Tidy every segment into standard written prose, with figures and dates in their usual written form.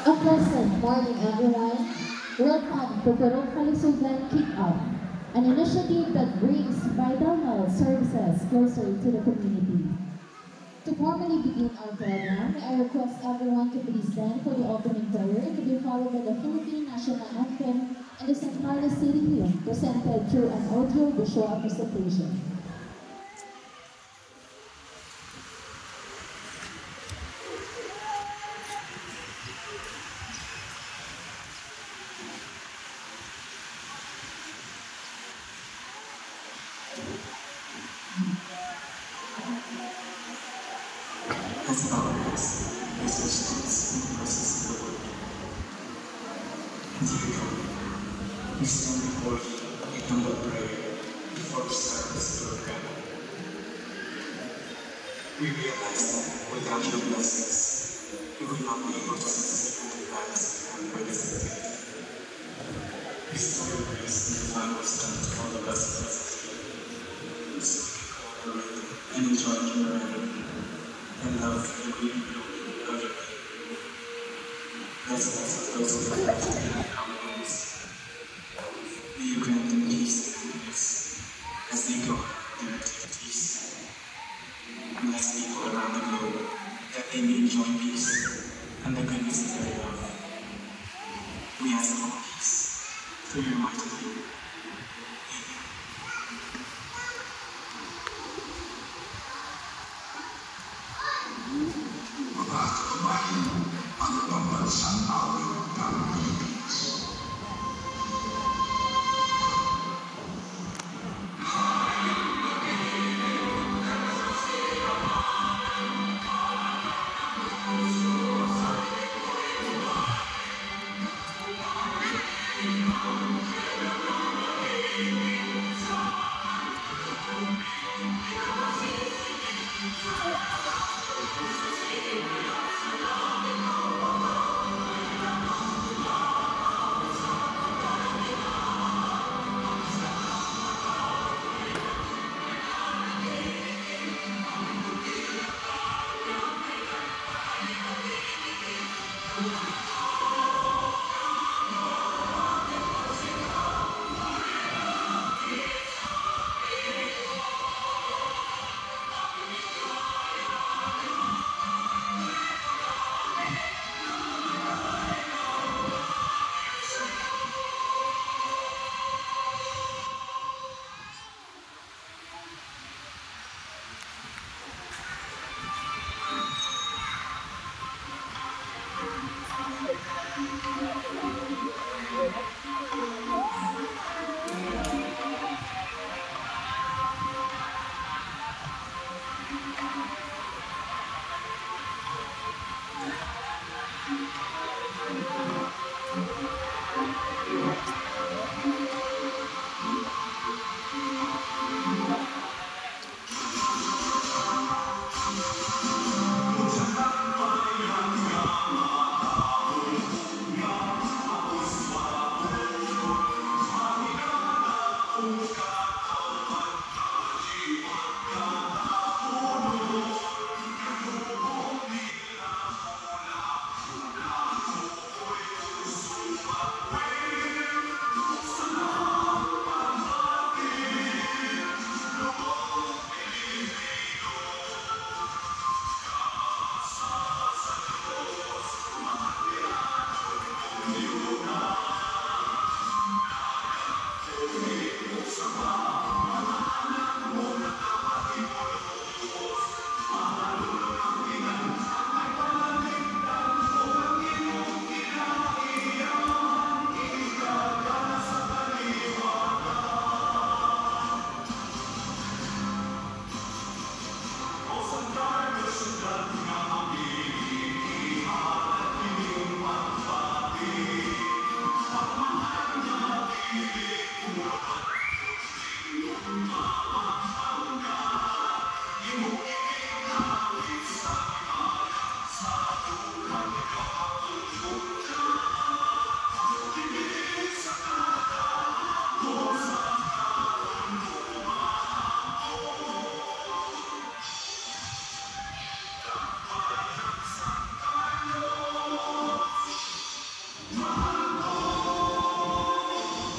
A pleasant morning, everyone. Welcome to Purong Kalusugan Kick-Off, an initiative that brings vital health services closer to the community. To formally begin our program, I request everyone to please stand for the opening prayer to be followed by the Philippine National Anthem and the St. Carlos City Hymn presented through an audio-visual presentation. As always, this response in the presence of the Lord. And here we come. We stand before you in humble prayer before we start this program. We realize that without your blessings, we would not be able to succeed in the plans and purpose of faith. Bestow your grace in the time of spent all the blessings so we can cooperate and enjoy camaraderie and love the great glory of your name. Bless us of those who are left in our homes. May you grant them peace and happiness as they go on their activities. Bless people around the globe that they may enjoy peace and the goodness thereof. We ask for peace through your mighty name.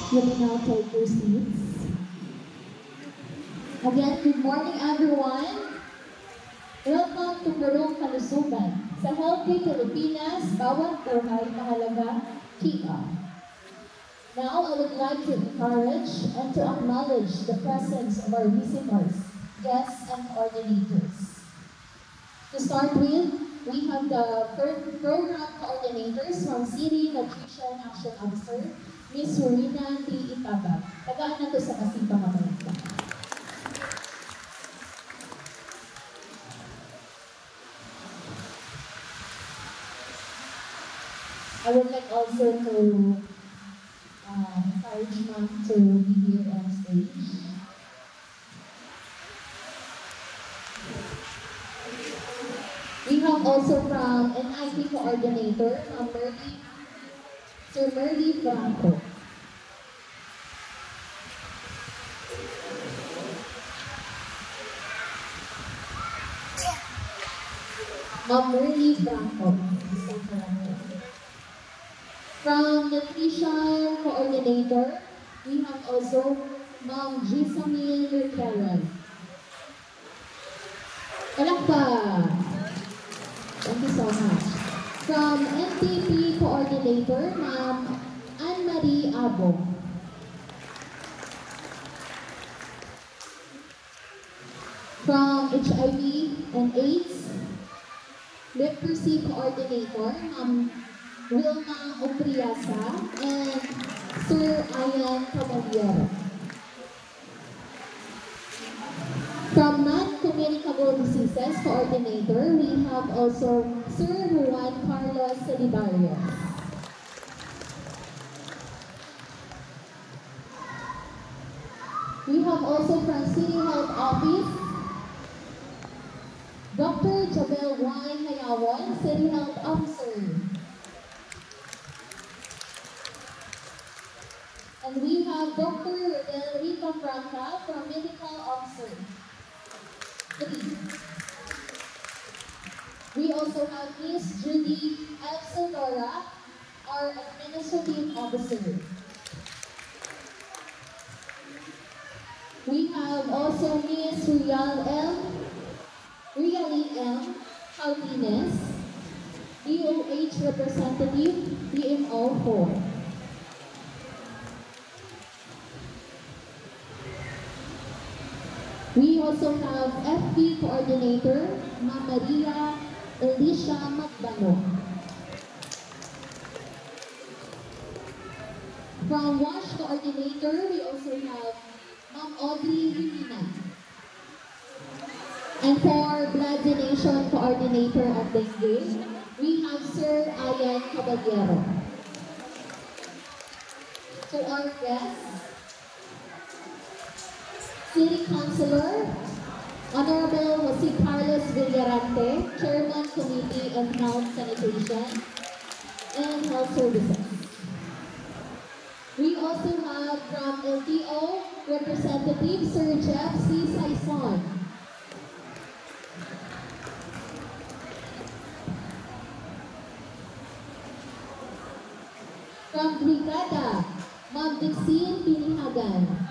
You may now take your seats. Again, good morning everyone. Welcome to Purong Kalusugan. Sa Healthy Pilipinas, bawat buhay mahalaga, kick-off. Now, I would like to encourage and to acknowledge the presence of our visitors, guests, and coordinators. To start with, we have the program coordinators from City Nutrition Action Officer, Ms. Rina D. Itabag. Tagaan na to sa Kasipang Amerika. I would like also to encourage Ma'am to be here on stage. We have also from NIP coordinator, Sir Merly Franco. Ma'am Merly Franco. From Nutrition Coordinator, we have also Ma'am Gisamil Carol. Palakpak! Thank you so much. From NTP Coordinator, Ma'am Anne-Marie Abo. From HIV and AIDS, Leprosy Coordinator, Ma'am Wilma Opriasa and Sir Ian Caballero. From Non-Communicable Diseases Coordinator, we have also Sir Juan Carlos Solidarios. We have also from City Health Office, Dr. Jabel Y. Hayawan, City Health Officer. And we have Dr. Rita Franca from Medical Officer. We also have Ms. Judy F. Sodora, our Administrative Officer. We have also Ms. Riali M. Calvines, DOH Representative, PMO 4. We also have FB Coordinator, Ma'am Maria Elisha Magdano. From WASH Coordinator, we also have Ma'am Audrey Rivina. And for Blood Donation Coordinator at Dengue, we have Sir Ian Caballero. To our guests, City Councilor, Honorable Jose Carlos Villarante, Chairman Committee on Health, Sanitation, and Health Services. We also have from LTO, Representative Sir Jeff C. Saison. From Brigada, Ma'am Dixine Pinihagan.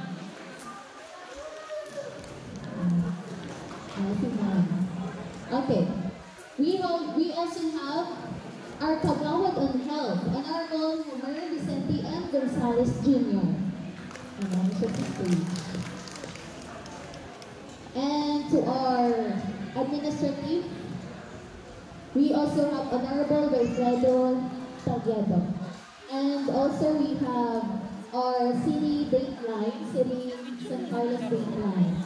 Okay, we also have our Kagawad on Health, Honorable Homer Vicente M. Gonzalez Jr. And to our administrative, we also have Honorable Wilfredo Tagliado. And also we have our city dateline, City San Carlos dateline.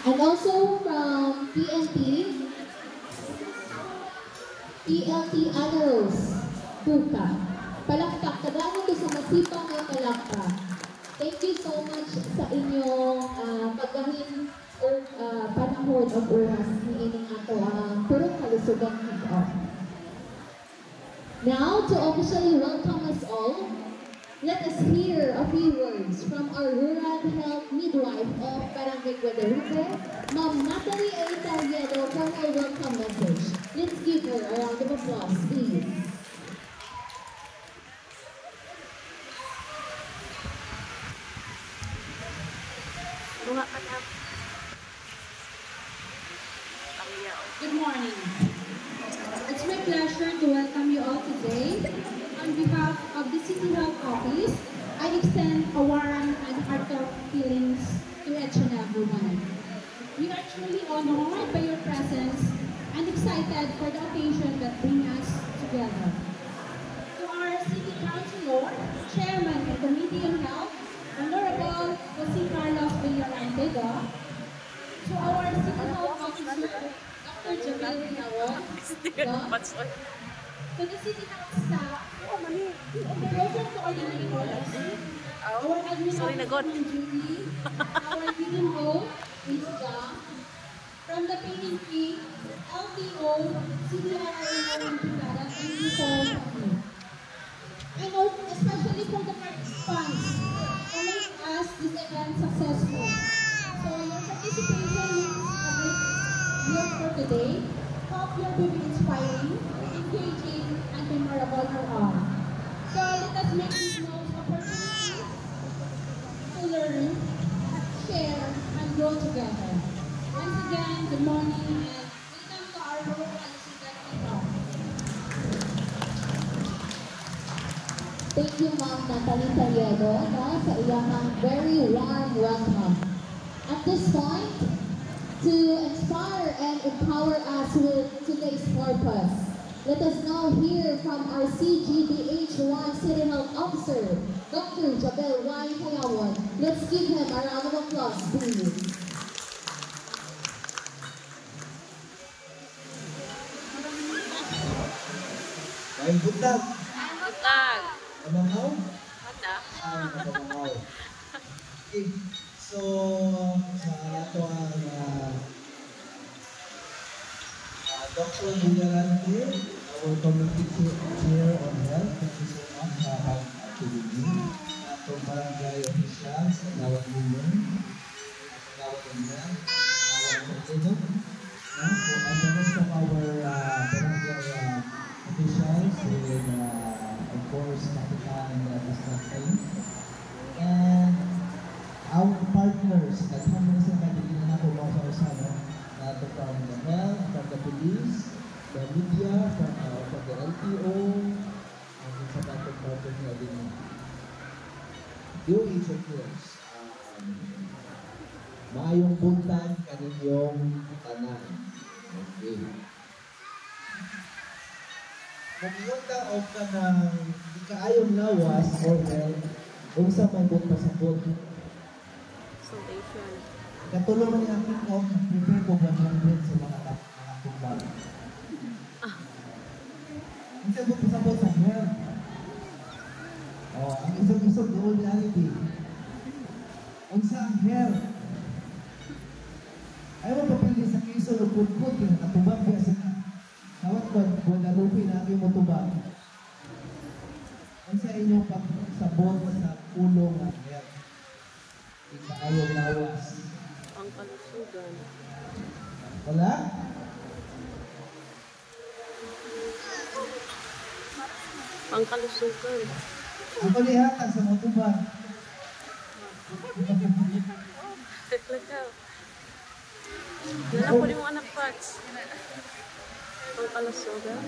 And also from PLT Anaros, Puka. Palakpak, kadang ito sa masipang ng palakpak. Thank you so much sa inyong paggahin o panahon o oras ni ining ato ang Purong Kalusugan Kick-Off. Now, to officially welcome us all, let us hear a few words from our Rural Health Midwife of Barangay Guadalupe, Ma'am Natalie A. Taliedo, for her welcome message. Let's give her a round of applause, please. Good morning. It's my pleasure to welcome you all today. On behalf of the City Health Office, I extend a warm and heartfelt feelings to each and everyone. We are truly honored by your presence and excited for the occasion that brings us together. To our City Councilor, Chairman of the Committee on Health, Honorable Jose Carlos Villarantega, to our City Health Officer, Dr. Jamil Pinawon, to the City Health staff, local coordinators, our administration duty, our hidden host, Ms. Jam, from the PNP, LTO, CDRA, and Picarat, and before me. And especially for the participants who make us this event successful. So your participation is a great deal for today. Hope you'll be inspiring, engaging, and memorable for all. So let us make this most opportunity to learn, share, and grow together. Once again, good morning and welcome to our local Alisigan kickoff. Thank you, Ma'am Natalie Taliedo, sa iyang very warm welcome. At this point, to inspire and empower us with today's purpose, let us now hear from our CGDH1 City Health Officer, Dr. Jabel Y. Hayawon. Let's give him a round of applause, please. Ay, buntag. Buntag. Kabangaw? Mata. Kabangaw. Okay. So, sa ato ang Dr. Villarante, our community chair on health. Thank you so much sa activity. Atong barangay officials, Lawag Women, Lawag Women, Lawag Women, and the rest of our barangay officials with, of course, Kapitan and the staff team. And our partners, at home na sa kanilin na po mga kausano, nato from the health, from the police, the media, from the LTO, and sa natong partners na din. Yung each of yours, maayong buntag kaninyong tanan. Okay. Mag-iunta o ka ng ikaayong lawas or health, kung sa may pasapot. Salvation. Katulong man yung aking o, prepare ko 100 sa mga tumbang. Ang sa pasapot sa health. Ang isog-isog doon reality. Ang sa health. Ayaw mo papili sa kiso o pudpud yung katubang biya sa kawat ko, Guadalupe na aking motubang. Ang sa inyong pagsabot sa ulo ng health. Ikaayong lawas. Ang kalusugan. Wala? Ang kalusugan. Ang palihatan sa motubang. Lagaw. Wala po rin mo anak parts. Ang kalusugan.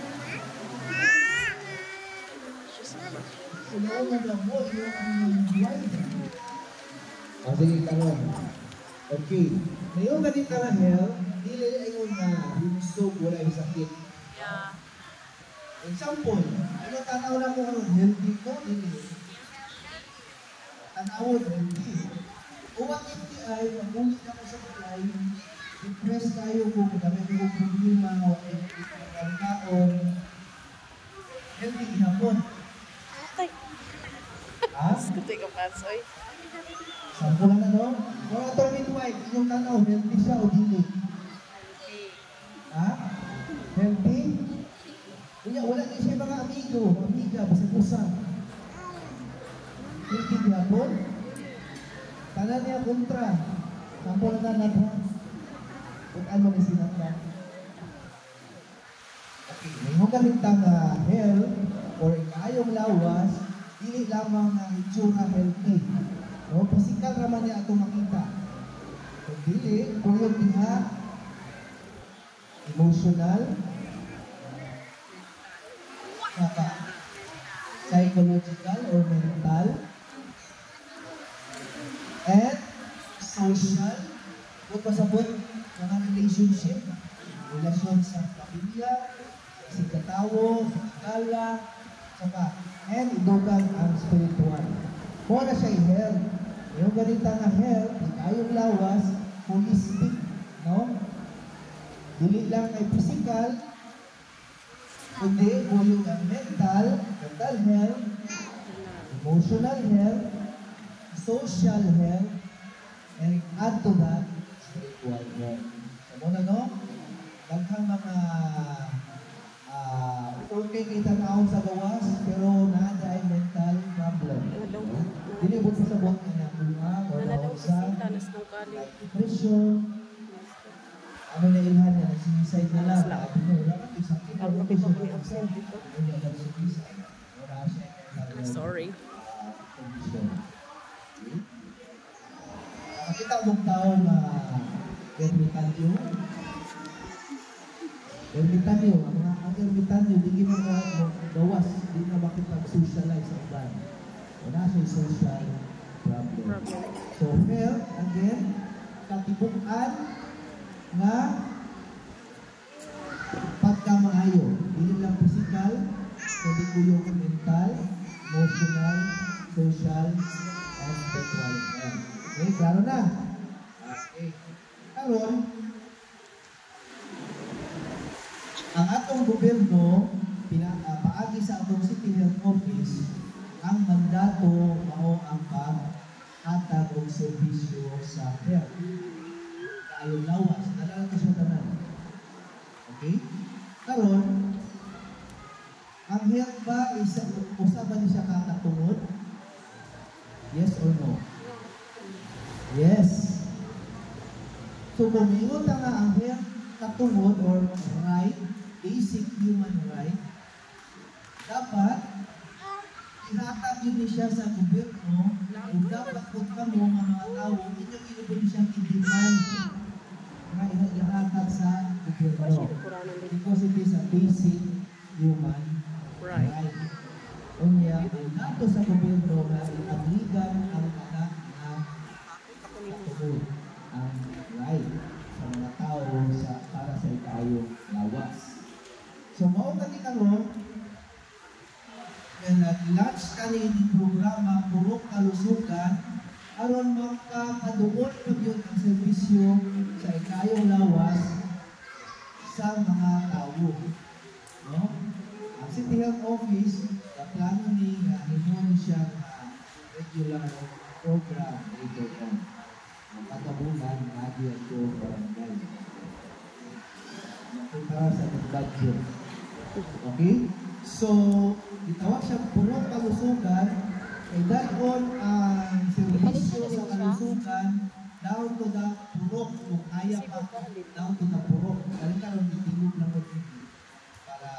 Sinaungan lang mo yung white. Sige, karon. Okay. Ngayon ganit ka na health, dili ayun na hinsog wala yung sakit. Yeah. Example, ano tanaw na mo healthy ko, dili. Tanawon, healthy. Uwag MTI, magulit ako sa kulay, depressed tayo kung dami ko problema o kaon, healthy gihapon. Tay. Ha? Kutay ka pasoy. Sampo lang na no? Kung ito midwife, inyong tanaw, healthy siya o dili? Ha? Healthy? Kuya, wala din siya mga amigo, amiga, basta-busa. Healthy gihapon? Tanan niya kontra. Sampo na natin. Kung ano ni sinatlan. Okay, may mga kalintang hell or ikayong lawas, dili lamang na itsura healthy. No? Pasikal naman niya ito makita. Kung dili, kuyog niya emotional, saka psychological or mental, and social, kung pasabot mga relationship, relasyon sa pamilya, sa katawo, sa skala, saka, and idugang ang spiritual. Muna siya i-health. Yung ganita nga health, ikayong lawas, holistic, no? Dili lang ay physical, kundi yung mental health, emotional health, social health, and add to that, spiritual health. So, muna no? Daghang mga okay kita naon sa gawas, pero nada ay mental problem. Dili po pasabot niya bunga or nausa, like depression, ano na ilhan niya, suicide na lang. Sabi niya, wala ka sakit. Wala ka suicide. Wala ka suicide. Wala siya mental Sorry. condition. Nakita mong tao na ermitanyo. Ermitanyo, ang ermitanyo, hindi mo gawas, hindi na makipag-socialize sa iba. Wala siya social problem. So, health, again, katibukan nga pagkamaayo. Hindi lang physical, kundi ko yung mental, emotional, social, and spiritual health. Okay, klaro na? Okay. Karon, ang atong gobyerno, paagi sa atong City Health Office, ang mandato mao ang paghatag og serbisyo sa health. Kayong lawas, nalala ko sa tanan. Okay? Karon, ang health ba usa ba ni siya kakatungod? Yes or no? Yes. So kung ingon nga ang health katungod or right, basic human right, dapat ihatag yun siya sa gobyerno o dapat kung kamo mga tao, inyong inubin siyang i-demand na ihatag sa gobyerno. Because it is a basic human right. Unya, ang dato sa gobyerno na itabligan ang anak na katungod ang right sa mga tao para sa ikayong lawas. So, mao kani karon nag-launch kani ni programa Purok Kalusugan aron makakaduol pud yun ang serbisyo sa ikayong lawas sa mga tao. No? Ang City Health Office, plano ni hinuon siya regular program ito on. Kada bulan, radio ito barangay. Para sa budget. Okay? So, itawag siya Purok Kalusugan, ay daon ang serbisyo sa kalusugan down to the purok, kung kaya pa down to the purok. Dahil karoon itingog na po para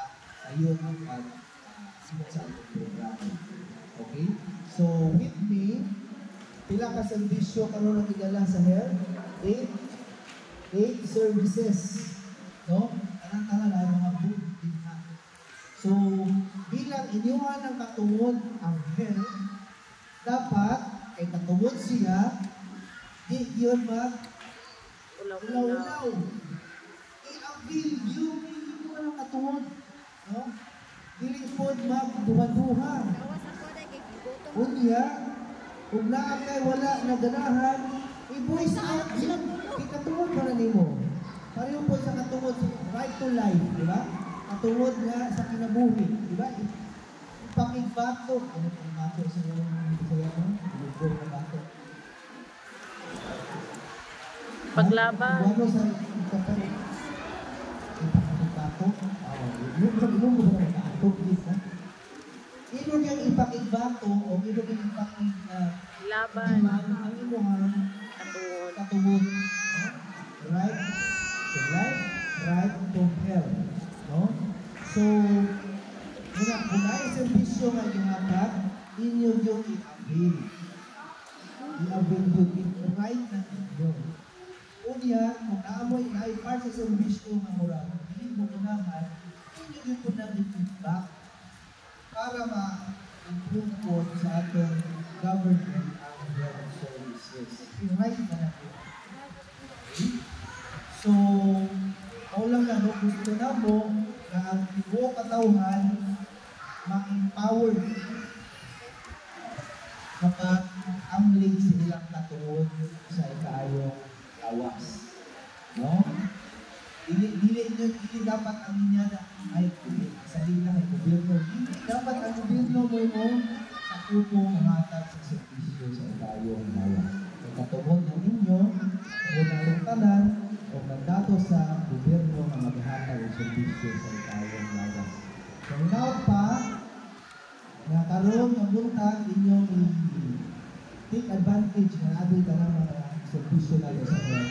ayun ang pag-simot sa ating programa. Okay? So, with me, pila ka serbisyo karoon ang igala sa health? 8 services. No? Tanang-tangan ay mga food dinha. So, bilang inyuhan ng katungod ang health, dapat kay katungod siya, di yun ulaw-ulaw. I-avail yung inyuhan ng katungod. No? Dili po magduha-duha. Unya, kung naakay wala na ganahan, i-voice out yun. Ikatungod pa na nimo. Pareho po sa katungod, right to life, di ba? Katungod nga sa kinabuhi, di ba? Ipakigbato. Ano pang bato sa mga Bisaya mo? Lugong na bato. Paglaban. Ano sa kapatid? Ipakigbato? Inom mo ba na bato? Ino niyang ipakigbato o ino niyang ipakiglaban. Laban. Ang ino nga Katungod. katungod niya, kung naamoy ay part sa servisyo ng murang, hindi mo unahan, hindi din po natin feedback para ma-improve po sa atong government ang health services. I-right na natin. Okay? So, lang na, no, gusto na mo na ang tibuok katauhan ma-empower kapag amlig silang katuon sa ikaayong lawas. No? Dili dapat ang niya na ay salina ng gobyerno. Dili dapat ang gobyerno mo sa kupo mahatag sa servisyo sa ikaayong lawas. Ang katuon ng inyo, kung natong tanan, o mandato sa gobyerno na maghatag ng servisyo sa ikaayong lawas. So, now pa, nga karon ang buntag inyong take advantage na adoy ka ng mga servisyo na sa mga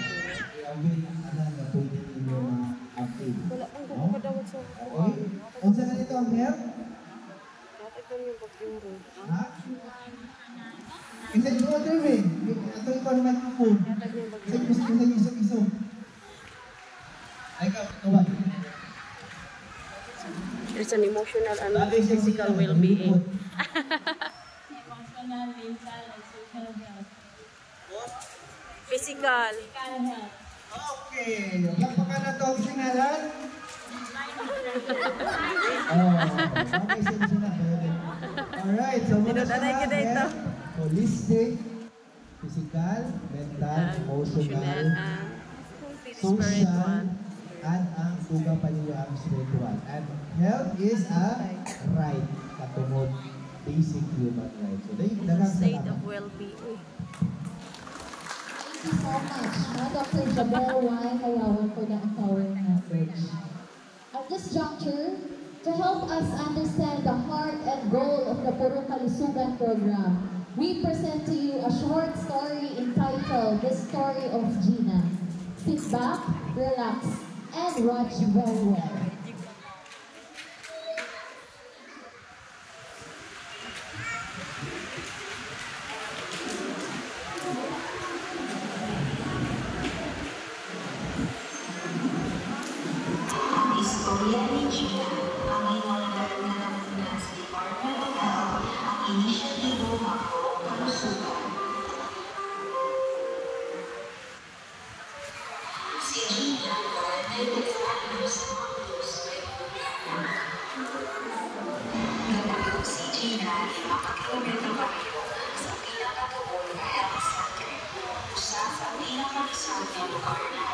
i-avail ang anan na pwede ninyo ma-avail. Wala pang kumakadawat sa Okay? Kung saan ganito ang help? natakpan yung bagyong Ha? Isa yung driving. Ito yung parang microphone. Isa yung iso-iso. Ay ka, kawag. There's an emotional and physical well-being. Emotional, mental, and social health. Physical. Physical health. Okay. Lakpakan na ito ang singalan. Okay, sige na. Alright, so muna siya. Holistic, physical, mental, emotional, social, and ang tugang pa niyo ang spiritual. And health is a right, katungod basic human right. So, dagang State salamat. of well-being. Thank you so much, Dr. Jabel Y. Hayawan, for the empowering message. At this juncture, to help us understand the heart and goal of the Purong Kalusugan program, we present to you a short story entitled The Story of Gina. Sit back, relax, and watch very well. Istorya ni Gina ang inalagay na namunan sa Department of Health ang inisyatibo ng Purong Kalusugan. Si Gina, 93 anyos sa Marcos, Kapag si Gina ay makakilometro kayo sa pinakatuon na health center, usa sa pinakalisod na lugar na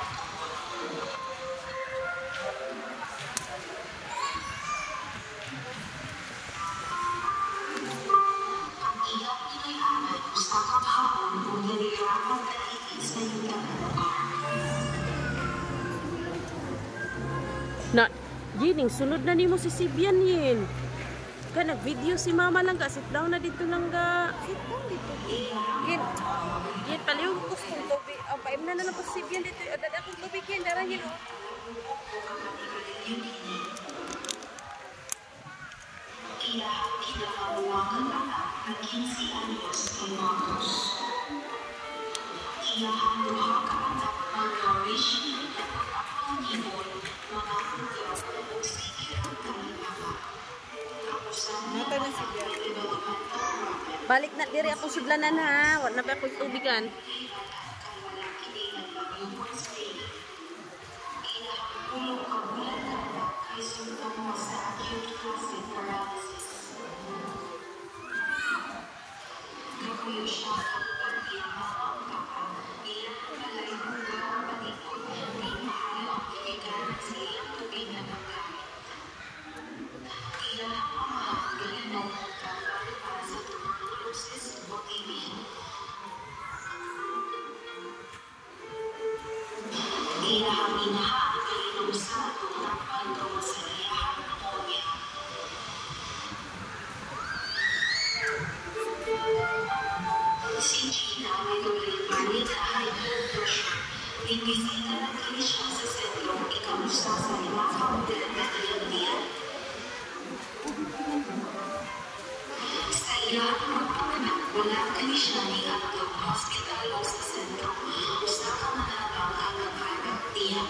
Na, Gining, sunod na nimo si Sibian yin. Ka nag-video si mama lang ka. Sit down na dito lang ka. Sit down dito. Gin, palihog ko sa tubig. Paim na lang po si Sibian dito. Dada akong tubig yan. Darang yun. Kinahawakan anak ng 15 anyos kay Marcos. Kinahaluha ka anak ng nourish na pag-apangibon mga hanggang o sikirang kalimama. Nata na si Sibian. Balik na diri ako sudlanan ha. Wala na ba akong tubigan? Si Gina ay nagalipanin sa high blood pressure. Imbisita ng klinisya sa sentro, ikamusta sa limang hotel na ilang. Sa ilang magpapanak, wala klinisya ni Abdong Hospital o sa sentro. Usa ka manabang ang Maria.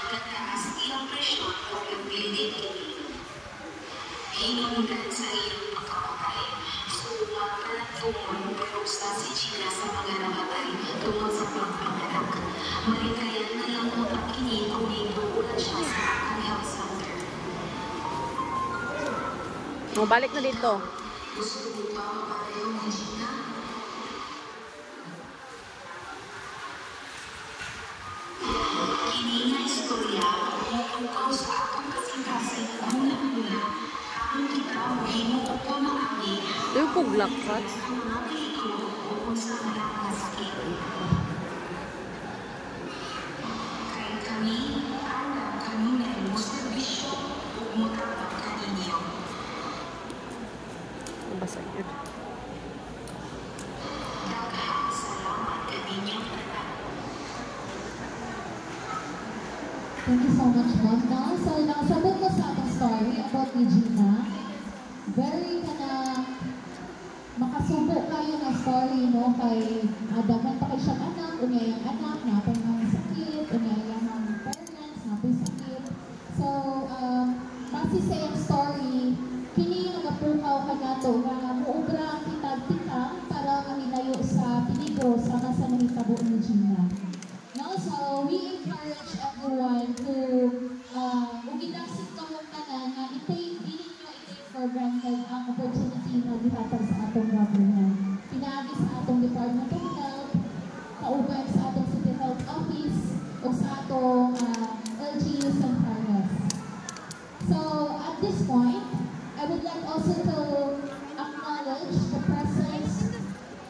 Kataas ilang presyon o pagbilitin kini. Hinungdan sa iyong pagkapatay. Sulat ka ng tumon pero sa si Gina sa mga namatay tungkol sa pagpanganak. Malikayan na lang mo ang kini kung inuulan siya sa akong health center. Balik na dito. Gusto mo ba mapatayo ni Gina? Kini nga istorya tungkol sa akong kasing-kasing na mula-mula. Ang kita mo hinuo ko makami. Yung puglakpat. Ang mga peligro o sa mga sakit. Kaya kami, alam kami na yung servisyo o mutabang kaninyo. Basa yun. Daghang salamat kaninyong tanan. Thank you so much, Ma'am. Now, so nakasabot ko sa atong story about ni Gina. Very makasubo kayo na story, no? Kay dagan pa kay siyang anak, unyayang anak, napay mga sakit, unyayang mga parents, napay sakit. So, base sa iyong story, kini yung nagapukaw ka na to, nga muubra ang kitag-tikang para manilayo sa peligro sa sa nahitabo ni Gina. No, so we encourage everyone to ugidasit ka mong tanan na dili nyo i-take for granted ang opportunity na gihatag sa atong government. Pinaagi sa atong Department of Health, kauban sa atong City Health Office, o sa atong LGU San Carlos. So at this point, I would like also to acknowledge the presence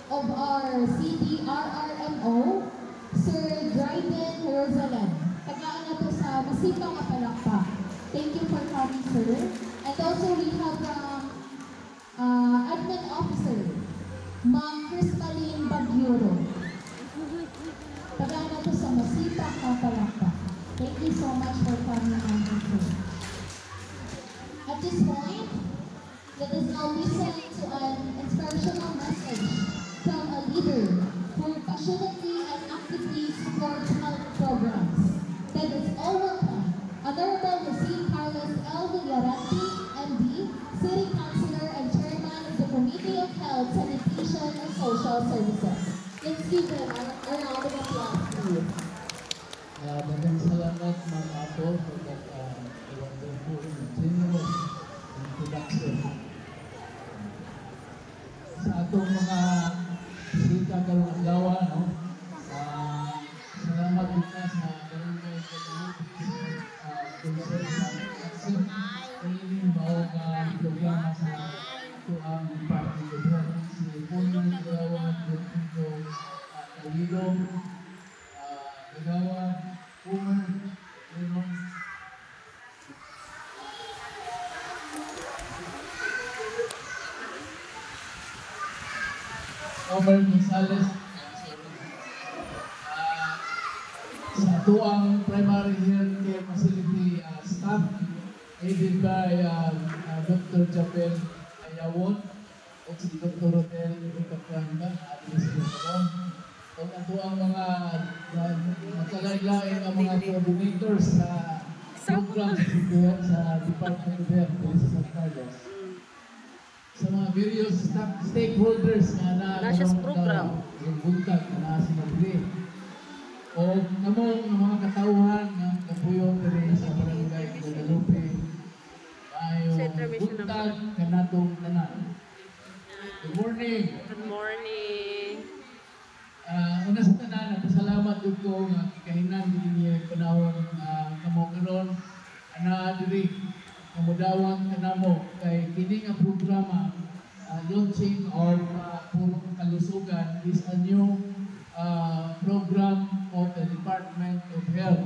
of our CDRRMO, Sir Dryden Rosalan. Tagaan na to sa masipang kapalakpak. Thank you for coming, sir. And also we have Admin Officer, Ma'am Crispaline Bagyuro. Tagaan na to sa masipang kapalakpak. Thank you so much for coming on, sir. At this point, let us now listen to an inspirational message from a leader who passionately and actively supports health programs. That is all welcome, Honorable Rosine Carlos L. Villaranti, MD, City Councilor and Chairman of the Committee of Health, Sanitation and Social Services. Let's give them a round of applause, please. Maraming salamat, Ma'am Apo, for that wonderful and generous introduction. Sa atong mga bisita karong adlaw, no? Salamat din na sa barangay community concern sa action. Kailing mao nga programa sa ito ang Department of Health. Si Punong Kagawad, Dr. Kawilong, Kagawad, Pumer, Lenon, Omer Gonzalez, sa tuang primary health care facility staff, aided by Dr. Japel Ayawon, o si Dr. Rodel Ikapranga, administrator. O ang tuang mga nagkalain ang mga coordinators sa program sa Department of Health sa San Carlos. Sa mga various stakeholders na program yung buntag na sinabli. O namong mga katauhan ng kapuyong diri sa barangay Guadalupe ay buntag kanatong tanan. Good morning. Good morning. Una sa tanan, nagpasalamat ko nga kikahinan din niya panahon kamo karon ana diri kamudawang kanamo kay kini nga programa launching or purong kalusugan is a new program of the Department of Health.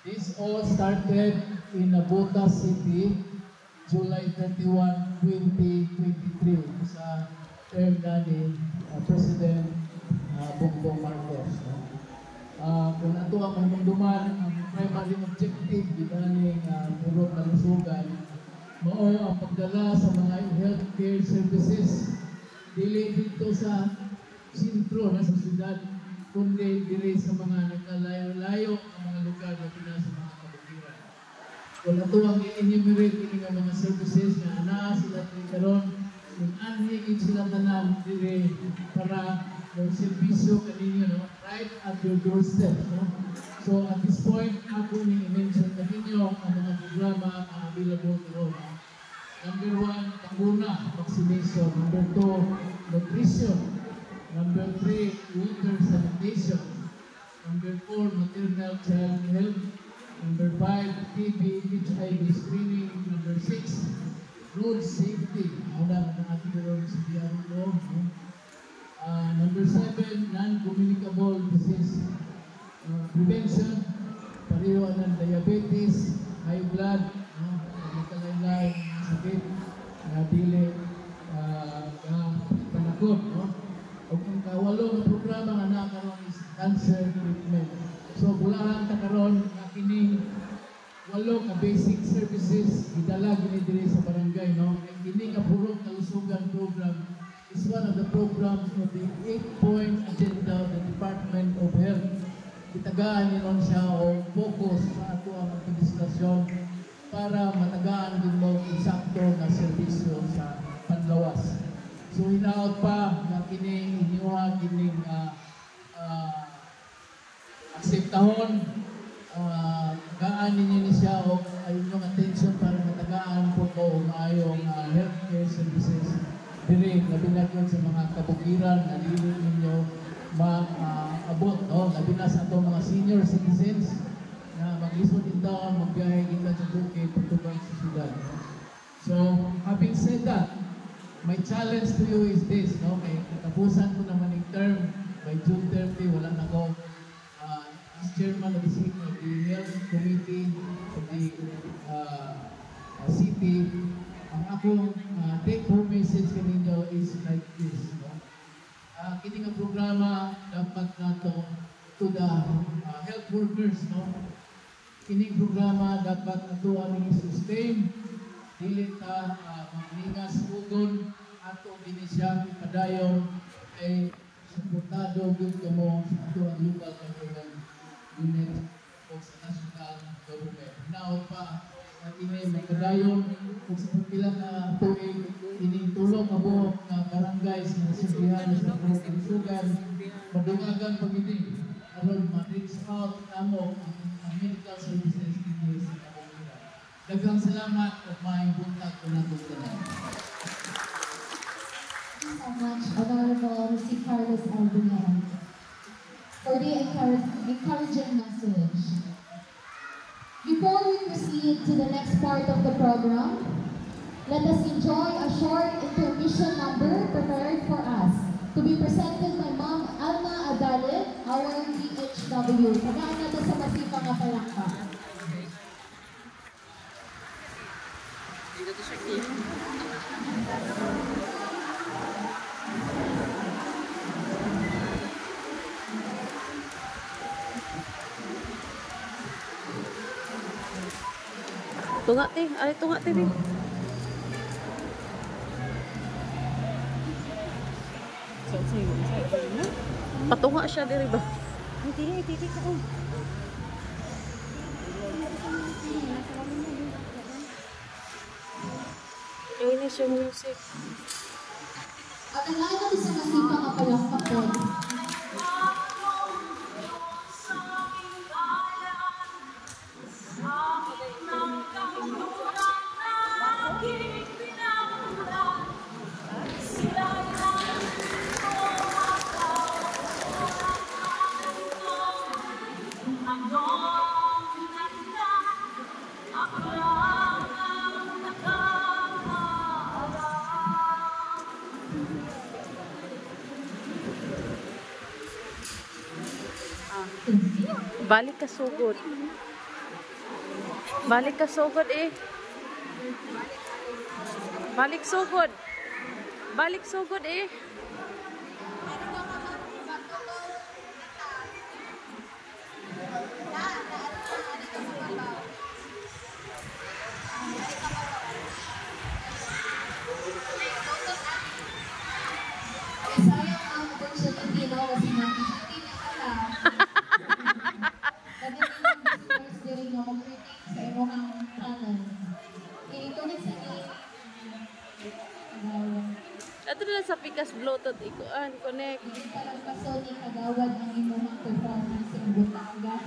This all started in Nabotas City, July 31, 2023 sa term ni President Bongbong Marcos. Kung ato ang mamungduman, ang primary objective dito ng puro kalusugan, mao ang pagdala sa mga healthcare services dili dito sa sentro na sa syudad, kundi diri sa mga nagkalayo-layo ang mga lugar na pinasa mga kabukiran. Kung ito ang i-enumerate ini nga mga services na anaa sila karon, kung anhigin sila tanan diri para ng servisyo kaninyo, no? Right at your doorstep. No? So at this point, ako ni-mention kaninyo ang mga programa available karon. Number 1, panguna, vaccination. Number 2, nutrition. Number 3, water sanitation. Number 4, maternal child health. Number 5, TB, HIV screening. Number 6, road safety. Wala na ating road safety. Number 7, non-communicable disease prevention. Pareho ng diabetes, high blood, kalay-lay, sakit, dili, panakot. O kung kawalo na programa nga nakaroon is cancer treatment. So, bulahan ka karoon na kining 8 ka basic services idala gini diri sa barangay, no? And kini ka purong kalusugan program is one of the programs of the 8-point agenda of the Department of Health. Itagaan ninon siya o focus sa ato ang diskusyon para matagaan din mo insakto na serbisyo sa panlawas. So, hinaot pa na kining inyuha, kining akseptahon, tagaan ninyo ni siya o inyong attention para matagaan po ko ayong healthcare services diri, labi na sa mga kabukiran na dili ninyo maabot, no? Labi na sa itong mga senior citizens na mag-isod din taon, magbiyahe kita sa bukid, patubang sa syudad. No? So, having said that, my challenge to you is this, no? May katapusan ko naman yung term by June 30, wala na ko as chairman of the health committee of the city. Ang akong take-home message kaninyo is like this, no? Kini nga programa dapat nato to the health workers, no? Kini programa dapat nato ang sustain, dili ta magningas ugon ato binisya padayon ay suportado gyud kamo sa ato ang local government unit o sa national government. Now pa kini magpadayon kung sa pila ka tuig ining tulong abo nga barangay sa nasibihan sa kalusugan madungagan pagini aron ma-reach out namo ang medical services dito sa kabukiran. Daghang salamat at maayong buntag ko na tanan. Thank you so much, Honorable si Carlos Albuñan, for the encouraging message. Before we proceed to the next part of the program, let us enjoy a short intermission number prepared for us to be presented by Ma'am Alma Adalit, our DHW. Tagaan natin sa masipang na palakpak. Tunga te, ay tunga te. Patunga siya diri ba? Hindi ko. Ini siya music. At ang lahat natin sa masipang na palakpak po. Balik ka sugod. Balik ka sugod eh. Balik sugod. Balik sugod eh. Sayang ang opportunity, no? Kasi natin kas Bluetooth ikuan connect. Parang pasoni kagawad ang imong performance sa Bulaga.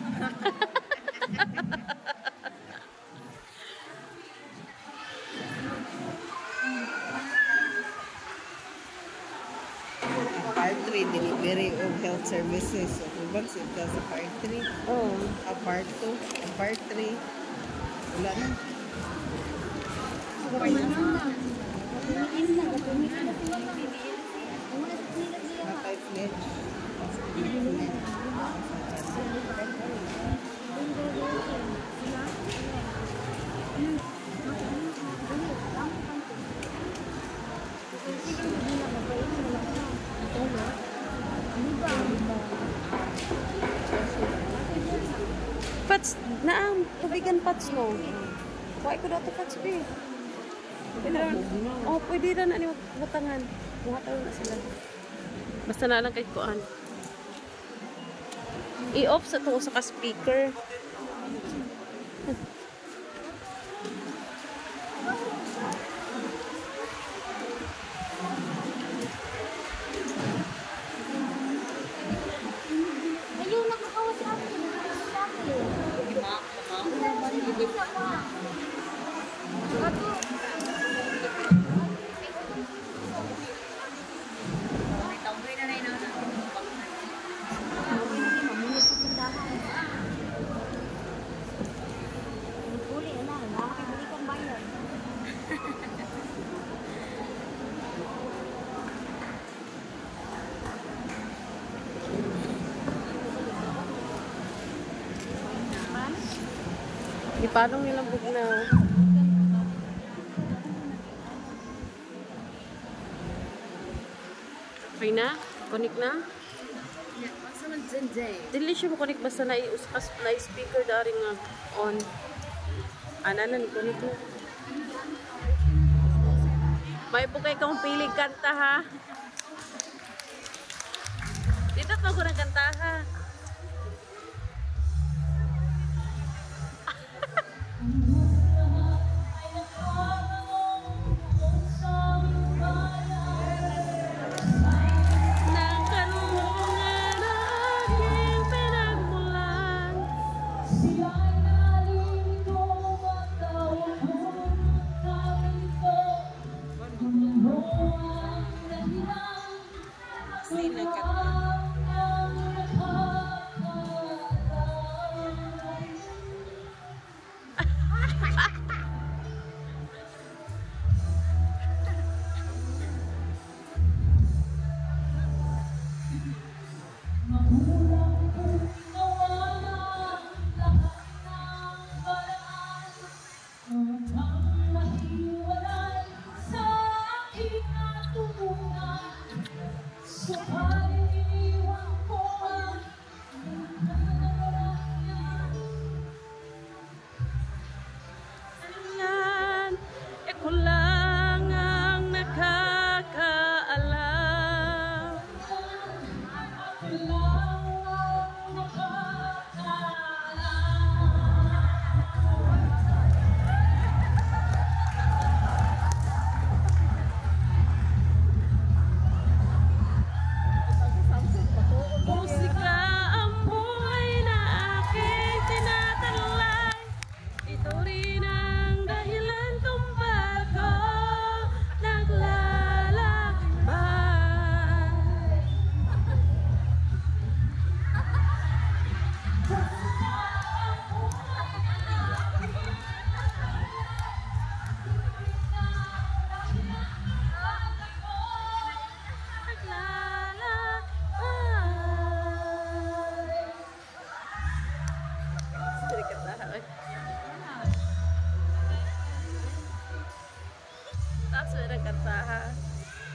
Part 3, delivery of health services. So, kung ba sila sa part 3? Oh. Part 2, part 3. Wala na. Na 5 minutes. Pats, naam, tubigan pats mo. Kuha ko daw ito pats, be. Pwede rin, oh, pwede rin, ano, butangan. Buha tayo na sila. Basta na lang kay kuan. I-off sa to sa ka-speaker. Ayun, nakakawas sa akin. Ipanong nilang bugnaw. Okay na? Connect na? Dili siya mo connect basta na i-uskas na speaker dari nga on. Ananan, connect na. May po kayo kang pilig kanta ha. Dito pa ko ng kanta ha.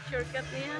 Shortcut niya.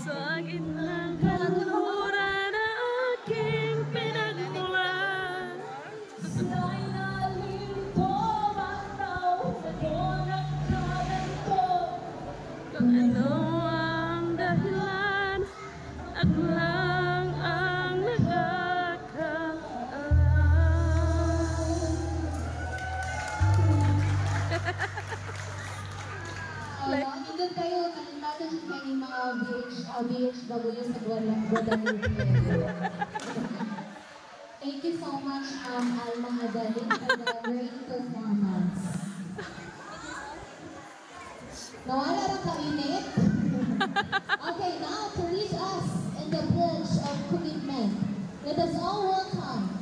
Sa gitnang katuluran na aking pinagmulan. Kung ano ang dahilan, ako lang ang nakakaalam. Nandun kayo, kalimutan siya kayo yung mga VHW sa Guadalupe. Thank you so much, Alma Hadalin, for the great performance. Nawala na kainit? Okay, now to lead us in the pledge of commitment, let us all welcome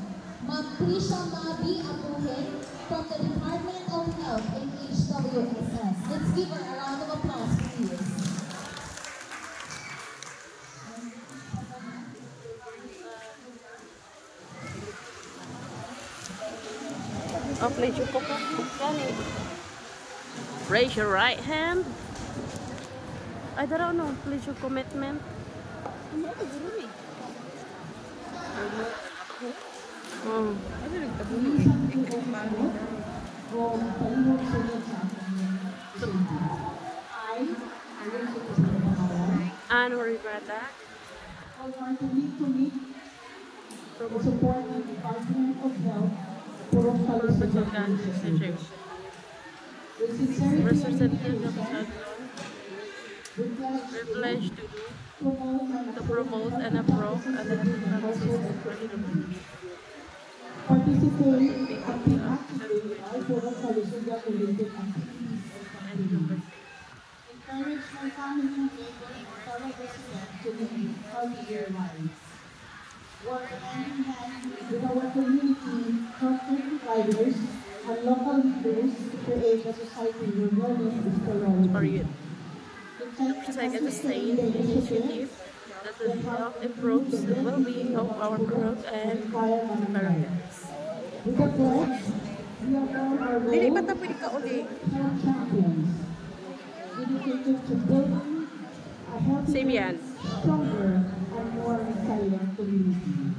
Ma'am Prisha Mabi Abuhin from the Department of Health in HWSS. Let's give her a round of applause, please. Oh, pledge your raise your right hand. I don't know. Pledge your commitment. Honorary brother. To support the Department of Health, Purong Kalusugan. With sincerity we pledge to promote and approve and participate actively in all Purong Kalusugan related activities and encourage my family, neighbors, and fellow residents to live healthier lives. Work hand in hand with our community, healthcare providers, and local leaders to create a society where wellness is priority. Second, the same initiative that will help improve the well-being of our group and Americans. With the pledge, we are all our role health champions, dedicated to building a healthier, stronger, and more resilient community.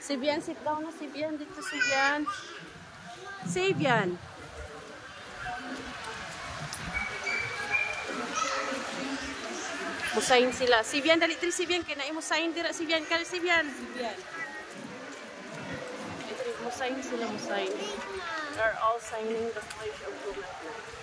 Sibian, sit down na Sibian. Dito Sibian. Sibian. Musayin sila. Sibian, dali tri Sibian. Kaya musayin dira Sibian. Kaya Sibian. Musayin sila, musayin. They're all signing the pledge of commitment.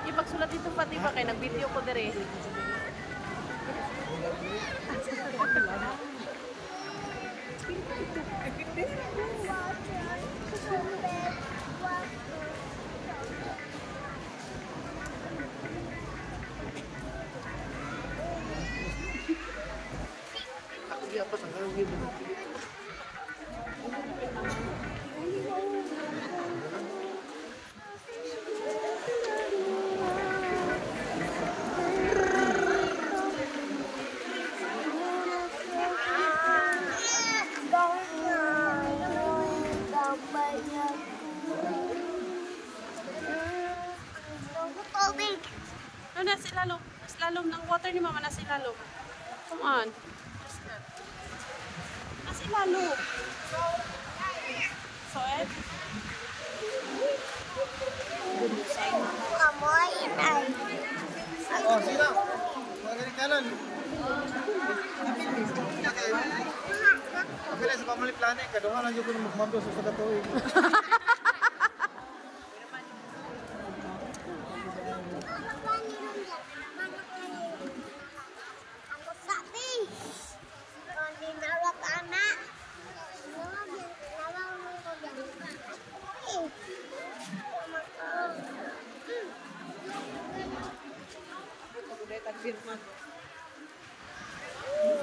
Ipagsulat dito pati ba kay nag-video ko dire. na si Lalo. Lalom ng water ni mama na si Lalo. Come on. Na si Lalo. So, Ed? Kamoy, ay. Oh, sila. Magaling kanan. Kapila sa pamalik plane, kaduha lang yung kung magmando sa katuig.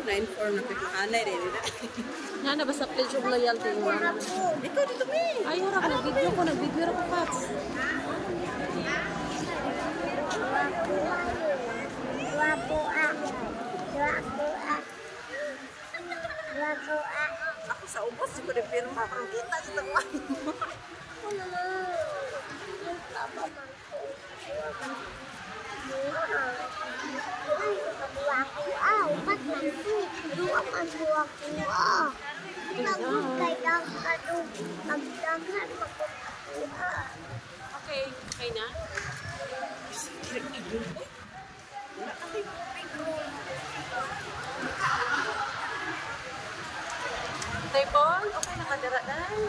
Na-inform na pagkakanay rin. Nga na ba sa pledge of loyalty mo? Ito, dito mi. Ayaw ra ko, nag-video ko, nag-video ra ko, Pats. Ako sa ubos, di ko rin pirma. Parang kita sa taguan. Okay, okay na? Table, okay na kadira dahil.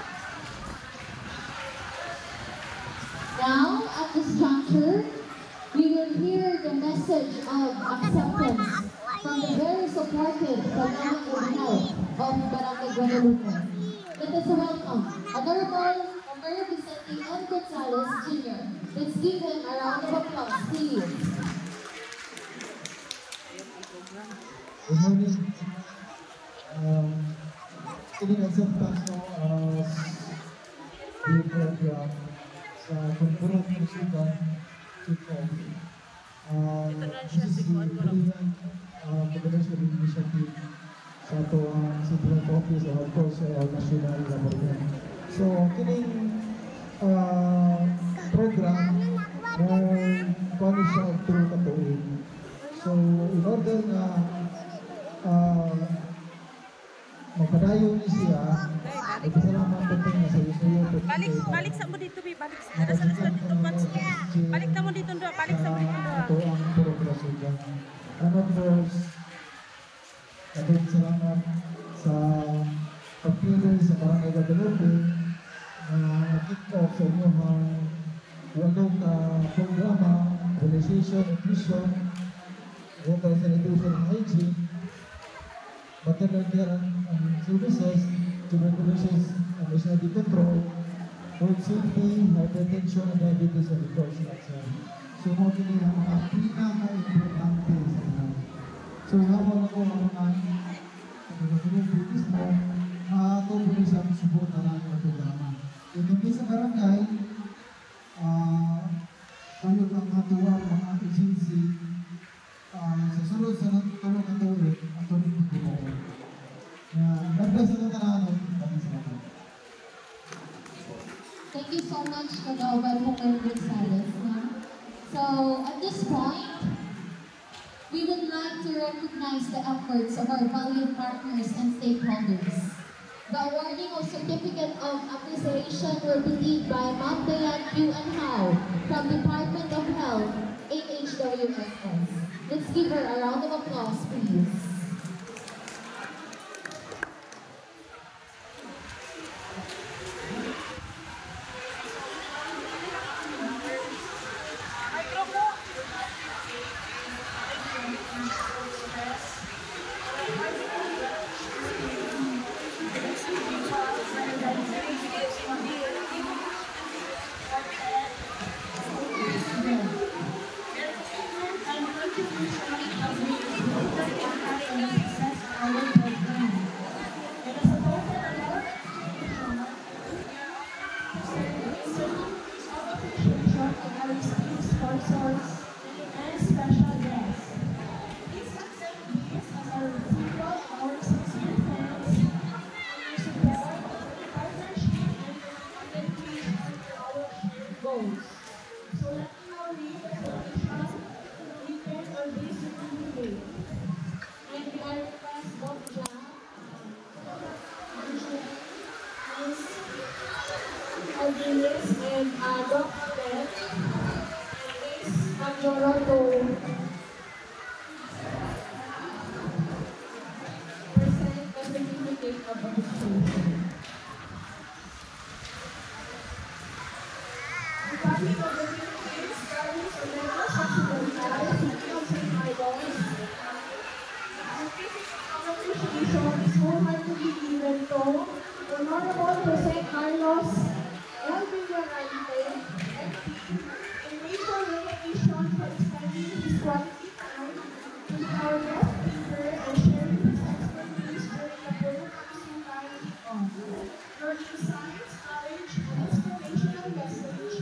Now, at this juncture, we will hear the message of acceptance from the very supportive Barangay Health of Barangay Guadalupe. Let us welcome Honorable Mayor Vicente M. Gonzalez Jr. Let's give him a round of applause, please. Good morning. Ini acceptance no di program sa Kumpurong Musukan Tukong. This is the Brilliant Confidential Initiative sa ito ang Central Office of course sa National Government. So, kining program na punish siya through katuig. So, in order na mapadayon ni siya, nagkasalamat po na sa iyo. Balik sa mo dito, balik sa dito, Pats. Balik na mo dito, balik sa mo dito. Ito ang progresyon. And of course, daghang salamat sa pagpili sa Barangay Guadalupe na kick off sa inyong walong programa, realization, mission, water sanitation and hygiene, maternal care and services, tuberculosis and HIV control, road safety, hypertension, and diabetes and resource action. So, mga kini ang mga pinaka-importante sa inyo. So, habang ako ang mga pagkakulubi mismo, tuloy siyang subot na lang ang programa. Ito sa barangay, kayo ang matuwa mga agency sa sunod sa tulong ng tuloy at tuloy ng tulong. Nag-bless na tanan, kami sa mga. Thank you so much, Kagawa Mayor Gonzalez. So, at this point, we would like to recognize the efforts of our valued partners and stakeholders. The awarding of Certificate of Appreciation will be led by Ma'am Dayan Q. and How from Department of Health, AHWSS. Let's give her a round of applause, please. for this certificate. And we are request Bob Jack, Miss Aldinis, and Dr. Beth, and Miss Majoro to present the certificate of appreciation. The copy of the certificates carries a letter subsequently City of St. Marcos. Certificate of appreciation is wholeheartedly given to Honorable Jose Carlos L. Villarante, MP, in grateful recognition for spending his quality time with our guest speaker and sharing his expertise during the Puno Kalisugan kickoff. Your insights, knowledge, and inspirational message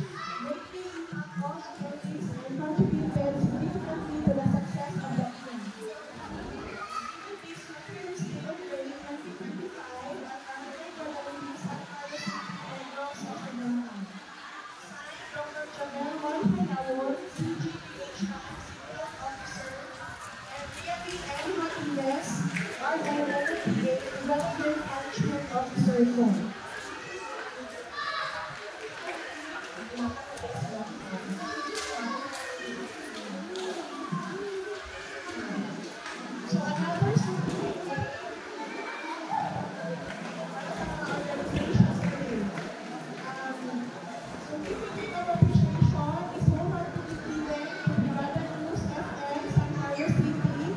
greatly impact all attendees and contributed significantly to the success of the event. Given this Thursday of May 2025 at Barangay Guadalupe, San Carlos City, Negros Occidental. Signed, Dr. Jamel Monfenawon, CGPH Civil Officer, and Debbie M. Martinez, RLLPA Development Management Officer 4. So another certificate organizations today. Certificate of appreciation is wholeheartedly given to Brigada News FM San Carlos City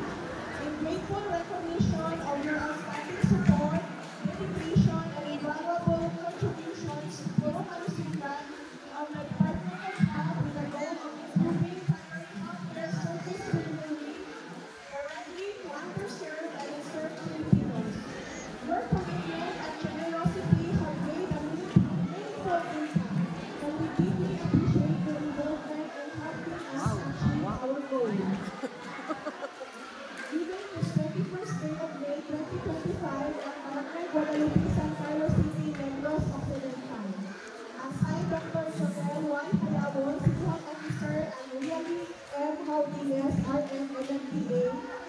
in grateful recognition of your outstanding support, dedication, and invaluable contributions to Puno Kalusugan of the Department of Health with the goal of improving primary healthcare service delivery directly to underserved and unserved Filipinos. Your commitment and generosity have made a meaningful impact, and we deeply appreciate your involvement in helping us achieve our goal. Given this 21st day of May 2025 at Barangay Guadalupe, San Carlos City, Negros Occidental. Assigned Dr. Joel Juan Hayabon, City Health Officer, and William M. Haldines, RM, NMPA,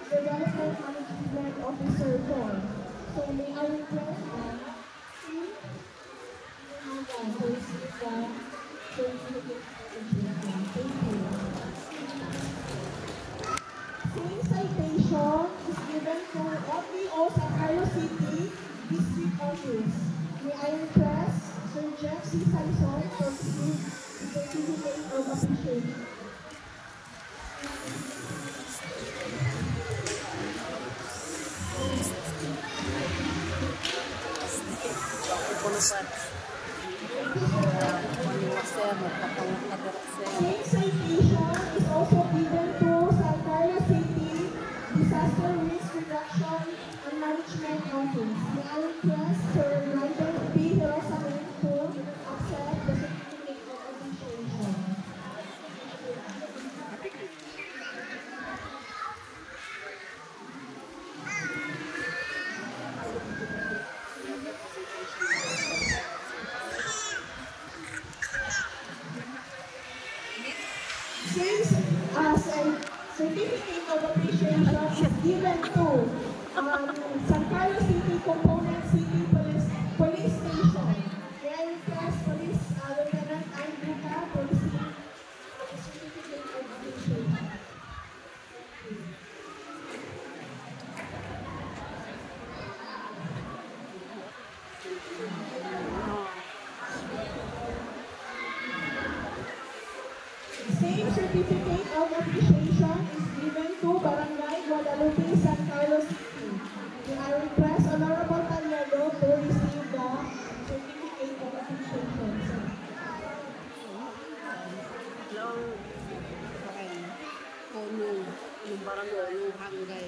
Development Management Officer 4. So may I request to receive the certificate of appreciation. Thank you. Same citation is given to FBO San Carlos City District Office. May I request Sir Jeff C. Salson to receive the certificate of appreciation. Same citation is also given to San Carlos City Disaster Risk Reduction and Management Office. May I request Sir Nigel P. Hirosamin to accept the certificate of appreciation. Since certificate of appreciation is given to San Carlos City Component City Police Station, may I request Police Lieutenant Andruka to receive the certificate of appreciation. Same certificate of appreciation is given to Barangay Guadalupe, San Carlos City. May I request Honorable Talledo to receive the certificate of appreciation. Yung barangay, yung hangay.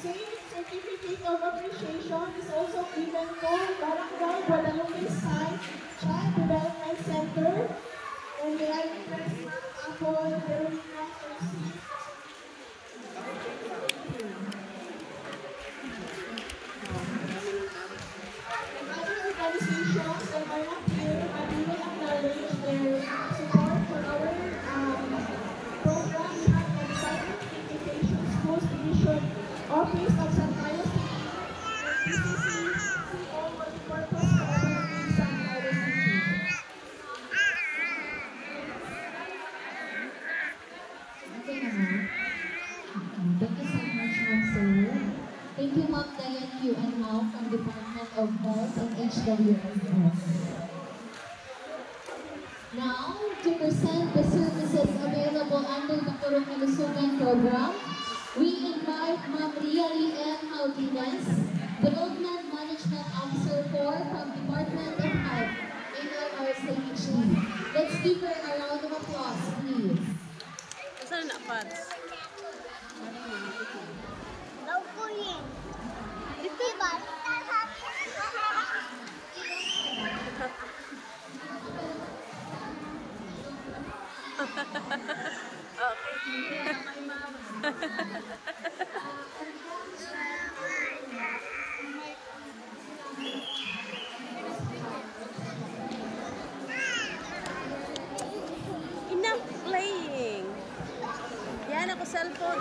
Same certificate of appreciation is also given to Barangay Guadalupe Site Child Development Center. And may I request Apple Veronica to receive. Education Office of San Carlos City, PCC, CO Multipurpose Cooperative San Carlos City. Okay naman. Thank you so much, Ma'am Sir. Thank you, Ma'am Diane Q. and Mao from Department of Health and HWSS. Now, to present the services available under the Purong Kalusugan program, we invite Ma'am Ria Lee M. Haldinas, Development Management Officer 4 from Department of Health, NLRCHD. Let's give her a round of applause, please. Saan na, Pads? Daw po yun. Dito ba? Enough playing. Yan ako cellphone.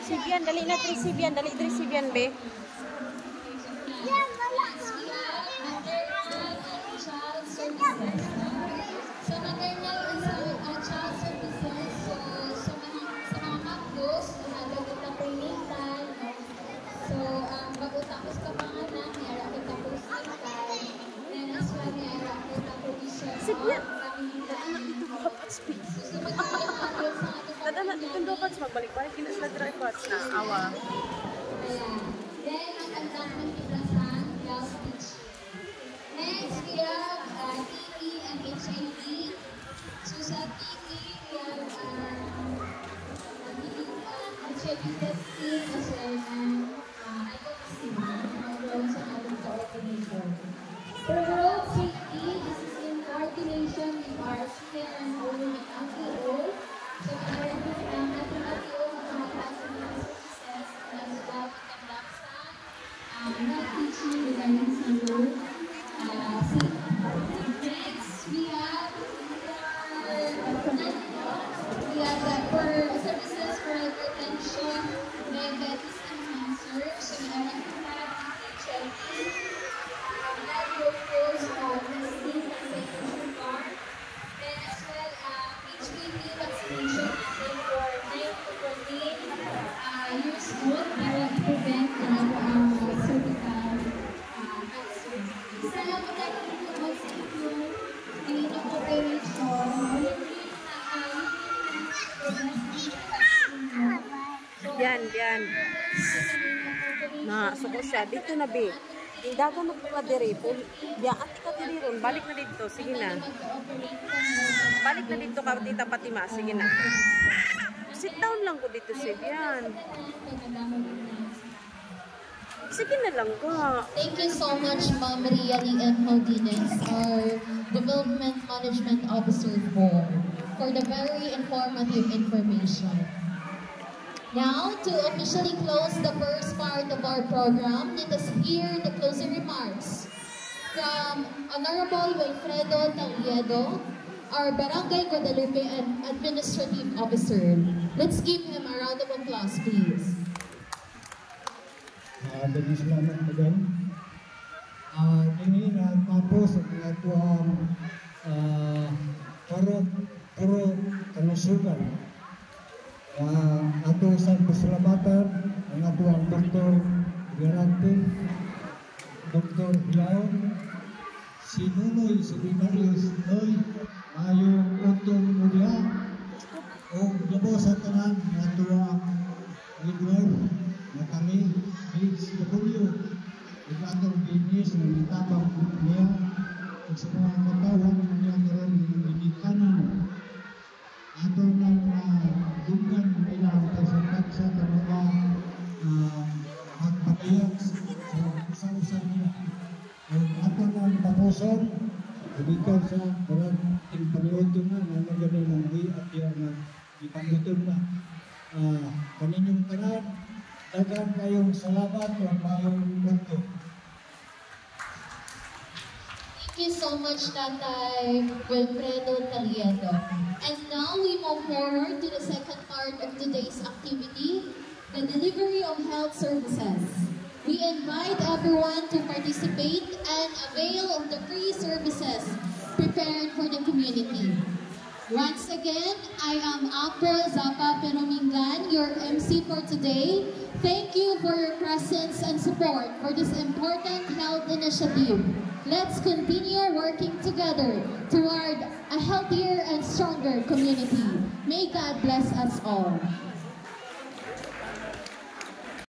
Sibian, dali na Sibian, dali Sibian, be. So, maternal is child services. So, sa mga makdos, nalagod na prenatal. So, bago tapos ka panganak, niyara kita postnatal. Then, as well, niyara kita provision. Sibian! Tadanak dito dapat speak. Tadanak dito dapat magbalik-balik. Kina sila drive-pots na. Awa. Then, ang agdan ng ibrasan, health teaching. Next, we have TB and HIV. So, sa TB, we have HIV testing as well as advocacy sa ating coordination. For road safety, this is in coordination with our senior and older LTO. So, ating LTO, mga passenger services, as well as not teaching regarding sa road safety. Next, we have for services for hypertension, diabetes, and Yan. Na, suko siya. Dito na, be. Indagan na po ka diri. Ya, ati ka diri ron. Balik na dito. Sige na. Balik na dito ka, Tita Fatima. Sige na. Sit down lang ko dito, Sib. Yan. Sige na lang ka. Thank you so much, Ma'am Maria Lian Maldines, our Development Management Officer for the very informative information. Now, to officially close the first part of our program, let us hear the closing remarks from Honorable Wilfredo Taliedo, our Barangay Guadalupe Administrative Officer. Let's give him a round of applause, please. Maraming salamat madam. Ini tapos ang atuang puro kanusugan. Ato sa pasalamatan ang atuang Dr. Garante, Dr. Hilaw, si Nunoy Seminarios Noy, Mayo Otong Mulia, o gabo sa tanan ng atuang Edward na kami HW ito atong binis na itabang niya at sa mga katawan niya karoon binikanan atong ng dugan ilang kasapat sa mga magpatayag sa usa-usa niya at atong ng tapuson ibigan sa parang paniod na nagaling ng at yung ipangutom na kaninyong kanan. Dagan kayong salamat at mayong punto. Thank you so much, Tatay Wilfredo Taliedo. And now we move forward to the second part of today's activity, the delivery of health services. We invite everyone to participate and avail of the free services prepared for the community. Once again, I am April Zapa Peromingan, your MC for today. Thank you for your presence and support for this important health initiative. Let's continue working together toward a healthier and stronger community. May God bless us all.